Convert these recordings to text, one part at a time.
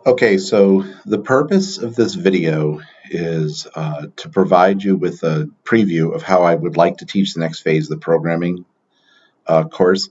Okay, so the purpose of this video is to provide you with a preview of how I would like to teach the next phase of the programming course.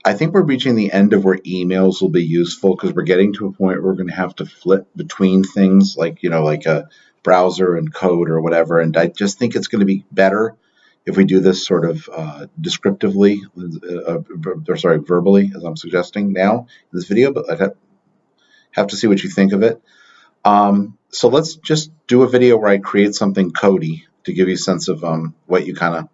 I think we're reaching the end of where emails will be useful because we're getting to a point where we're going to have to flip between things like a browser and code or whatever. And I just think it's going to be better if we do this sort of descriptively, verbally, as I'm suggesting now in this video, but I have to see what you think of it. So let's just do a video where I create something Cody to give you a sense of what you kind of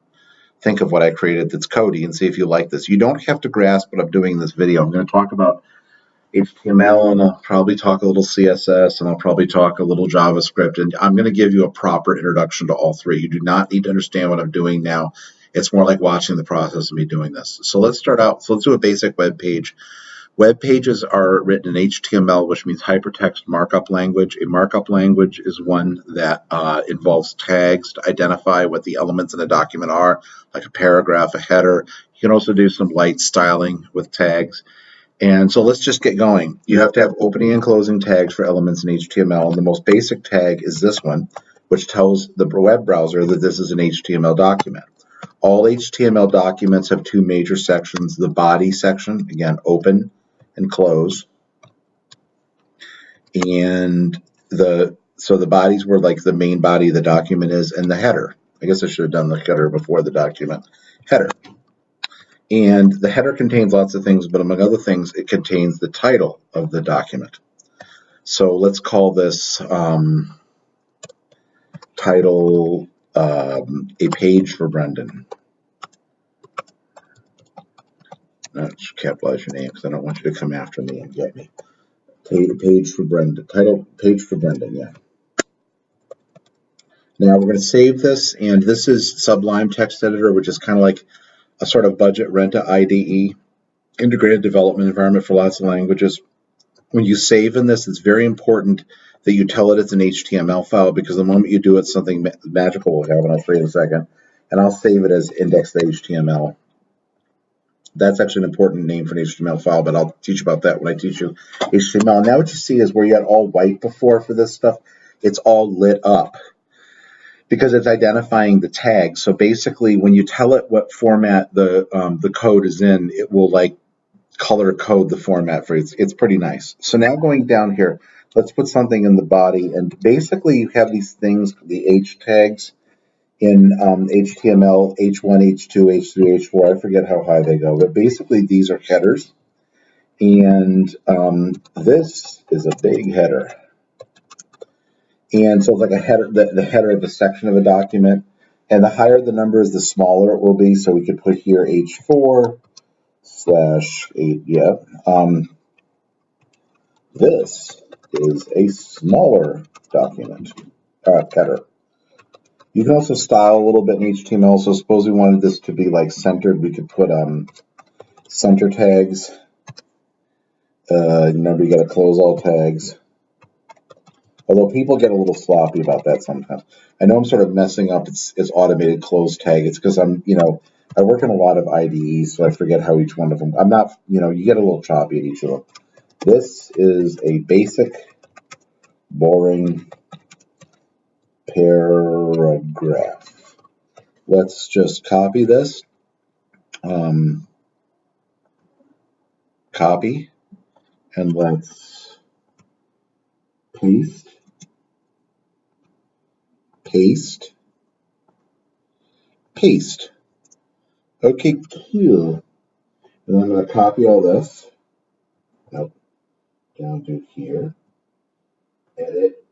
think of what I created that's Cody and see if you like this. You don't have to grasp what I'm doing in this video. I'm going to talk about HTML and I'll probably talk a little CSS and I'll probably talk a little JavaScript, and I'm going to give you a proper introduction to all three. You do not need to understand what I'm doing now. It's more like watching the process of me doing this. So let's start out. So let's do a basic web page. Web pages are written in HTML, which means hypertext markup language. A markup language is one that involves tags to identify what the elements in a document are, like a paragraph, a header. You can also do some light styling with tags. And so let's just get going. You have to have opening and closing tags for elements in HTML. And the most basic tag is this one, which tells the web browser that this is an HTML document. All HTML documents have two major sections: the body section, again, open and close, and the body's where like the main body of the document is, and the header. I guess I should have done the header before the document. Header. And the header contains lots of things, but among other things, it contains the title of the document. So let's call this title a page for Brendan. Let's capitalize your name because I don't want you to come after me and get me. Page for Brendan. Title, page for Brendan, yeah. Now we're going to save this, and this is Sublime Text Editor, which is kind of like a sort of budget Renta IDE, integrated development environment for lots of languages. When you save in this, it's very important that you tell it it's an HTML file, because the moment you do it, something magical will happen. I'll show you in a second. And I'll save it as index.html. That's actually an important name for an HTML file, but I'll teach about that when I teach you HTML. Now what you see is where you had all white before for this stuff, it's all lit up because it's identifying the tag. So basically, when you tell it what format the code is in, it will like color code the format for it. It's pretty nice. So now going down here, let's put something in the body, and basically you have these things, the H tags in HTML, H1, H2, H3, H4. I forget how high they go, but basically these are headers, and this is a big header. And so it's like a header, the header of a section of a document, and the higher the numbers, the smaller it will be. So we could put here H4/8, yeah. This is a smaller document, header. You can also style a little bit in HTML. So suppose we wanted this to be like centered, we could put center tags. Remember, you got to close all tags. Although people get a little sloppy about that sometimes. I know I'm sort of messing up its automated close tag. It's because I work in a lot of IDEs, so I forget how each one of them. I'm not, you get a little choppy at each of them. This is a basic, boring paragraph. Let's just copy this. Copy, and let's paste. Paste. Okay, cool. And I'm going to copy all this. Nope. Down to here. Edit.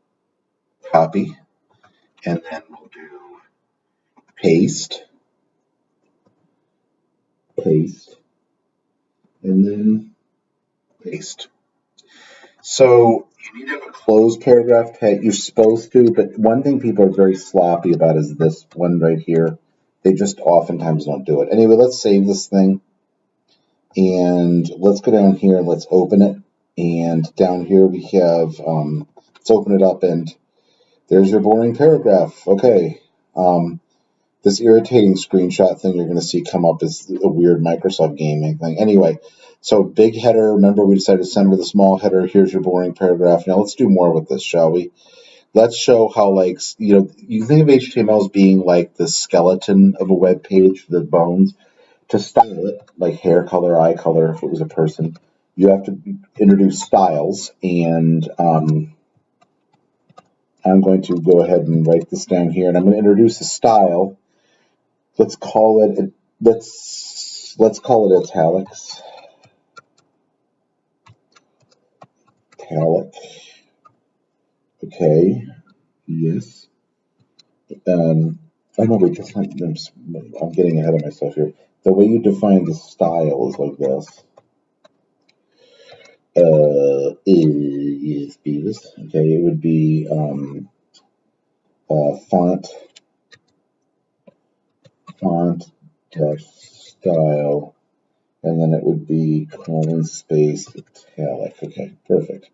Copy. And then we'll do paste. Paste. And then paste. So you need to have a closed paragraph tag. You're supposed to, but one thing people are very sloppy about is this one right here. They just oftentimes don't do it. Anyway, let's save this thing. And let's go down here and let's open it. And down here we have, let's open it up, and there's your boring paragraph. Okay. This irritating screenshot thing you're going to see come up is a weird Microsoft gaming thing. Anyway, So big header, remember we decided to send with a small header. Here's your boring paragraph. Now let's do more with this, shall we? Let's show how, like, you think of HTML as being like the skeleton of a web page, the bones. To style it, like hair color, eye color, if it was a person, you have to introduce styles. And I'm going to go ahead and write this down here, and I'm going to introduce a style. Let's call it let's call it italics. Italic. Okay. Yes. I know, wait, that's not, I'm getting ahead of myself here. The way you define the style is like this. Is Beavis. Okay, it would be font style, and then it would be colon space italic. Okay, perfect.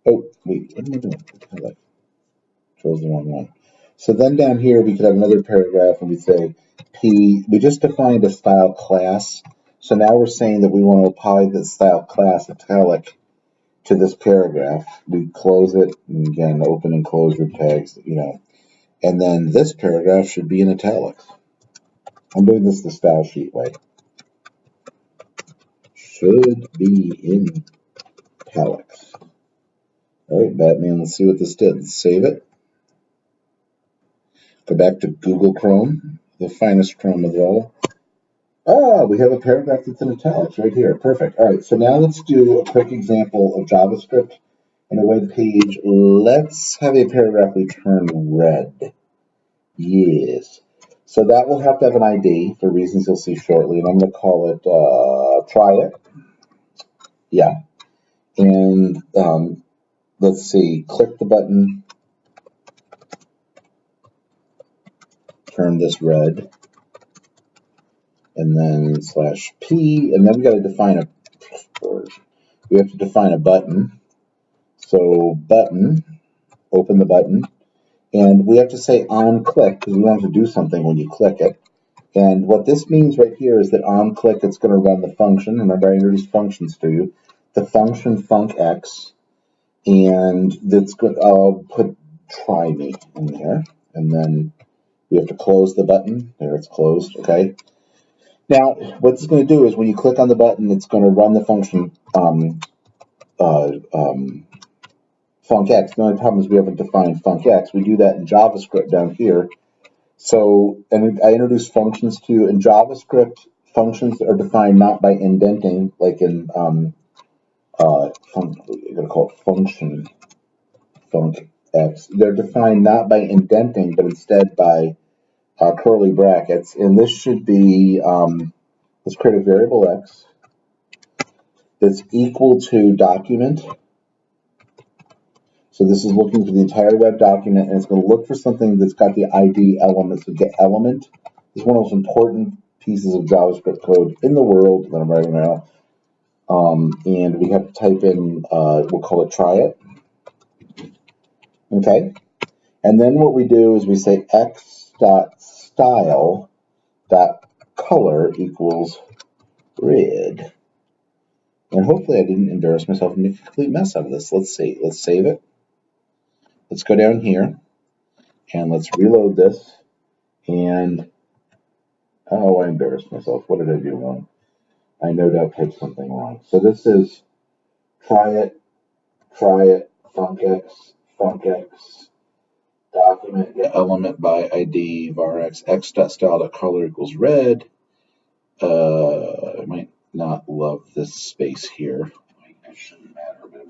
Oh, wait, what am I doing? Italic. Chose the wrong one. So then down here we could have another paragraph and we say P. We just defined a style class. So now we're saying that we want to apply the style class italic to this paragraph. We close it, and again, open and close your tags, and then this paragraph should be in italics. I'm doing this the style sheet way. Should be in italics. All right, Batman, let's see what this did. Let's save it. Go back to Google Chrome, the finest Chrome of all. We have a paragraph that's in italics right here. Perfect. All right, so now let's do a quick example of JavaScript in a web page. Let's have a paragraph return red. Yes. So that will have to have an ID for reasons you'll see shortly, and I'm going to call it try it. Yeah. And let's see, click the button, turn this red, and then /P, and then we got to define a button. So button, open the button, and we have to say on click because we want to do something when you click it. And what this means right here is that on click it's going to run the function. Remember, I introduced functions to you. The function funcx, and that's good. I'll put try me in there, and then we have to close the button. There, it's closed. Okay. Now, what it's going to do is when you click on the button, it's going to run the function funcx. The only problem is we haven't defined funcx. We do that in JavaScript down here. So, and I introduced functions to you. In JavaScript, functions are defined not by indenting, like in you're going to call it function funcx. They're defined not by indenting, but instead by curly brackets, and this should be, let's create a variable x that's equal to document. So this is looking for the entire web document, and it's going to look for something that's got the ID element. So get element is one of the most important pieces of JavaScript code in the world that I'm writing now. And we have to type in, we'll call it try it. Okay. And then what we do is we say x.style.color equals red. And hopefully I didn't embarrass myself and make a complete mess out of this. Let's see. Let's save it. Let's go down here and let's reload this. And oh, I embarrassed myself. What did I do wrong? I no doubt typed something wrong. So this is try it, funcx, document, get element by ID, varx, x.style.color equals red. I might not love this space here. It shouldn't matter, but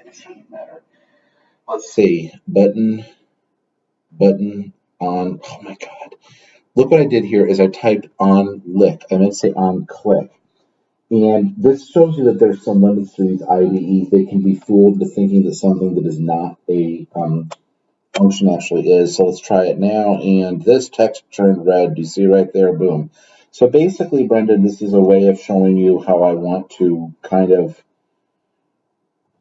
it shouldn't matter. Let's see, button on, oh my God. Look what I did here is I typed on lick. I meant to say on click. And this shows you that there's some limits to these IDEs. They can be fooled into thinking that something that is not a function actually is. So let's try it now. And this text turned red. Do you see right there? Boom. So basically, Brendan, this is a way of showing you how I want to kind of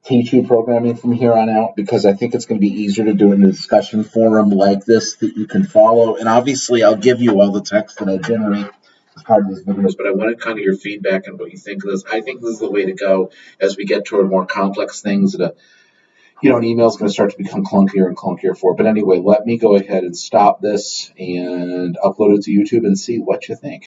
teach you programming from here on out, because I think it's going to be easier to do it in a discussion forum like this that you can follow. And obviously, I'll give you all the text that I generate part of these videos, but I wanted kind of your feedback on what you think of this. I think this is the way to go as we get toward more complex things that an email is going to start to become clunkier and clunkier for. But anyway, let me go ahead and stop this and upload it to YouTube and see what you think.